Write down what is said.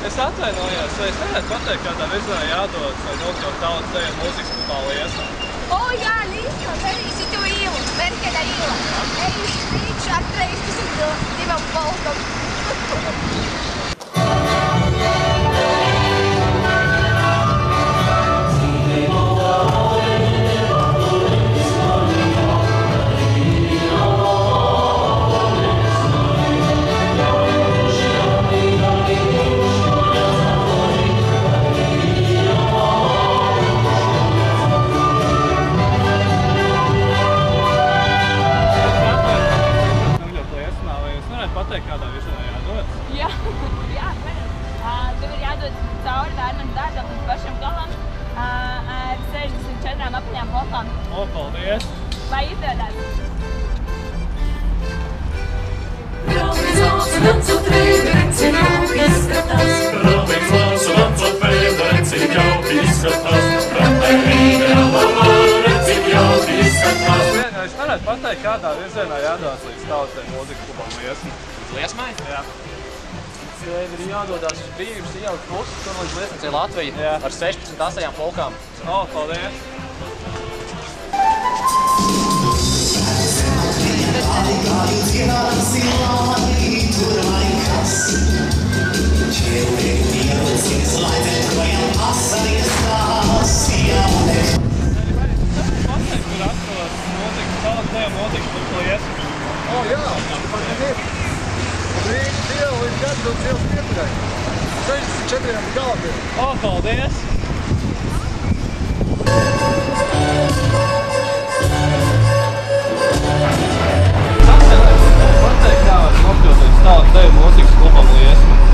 Es atvainojos, vai es nevarētu pateikt, kādā virzienā jādodas, lai nokļūt tautas deju mūzikas klubā Liesma? O, jā, Liesma, darīsi tu ielu, Merkeļa iela. Ejuši strīdši ar 32 voltam. Pateikt, kādā virzienā jādodas? Jā, tev ir jādod cauri Vērnam dārdam līdz pašam galam ar 64 apaļām blokām. O, paldies! Vai izdodas? Rāpīts valsts un ancot reiberi, cik jauki izskatās. Rāpīts valsts un ancot reiberi, cik jauki izskatās. Cik jauki izskatās. Es nevarētu pateikt, kādā virzienā jādodas līdz tautas deju mūzikas klubam Liesma. Liesmai? Jā. Tev ir jādodas uz Brīvības ielu pusi, tur līdz Liesmacei Latvija ar 16 asajām polkām. O, paldies! O, jā, man ir. Brīvības iela līdz Gatavas ielas pieturai. 64 galviem. O, paldies! Pateikt, kā var nokļūt līdz tautas deju mūzikas klubam Liesma.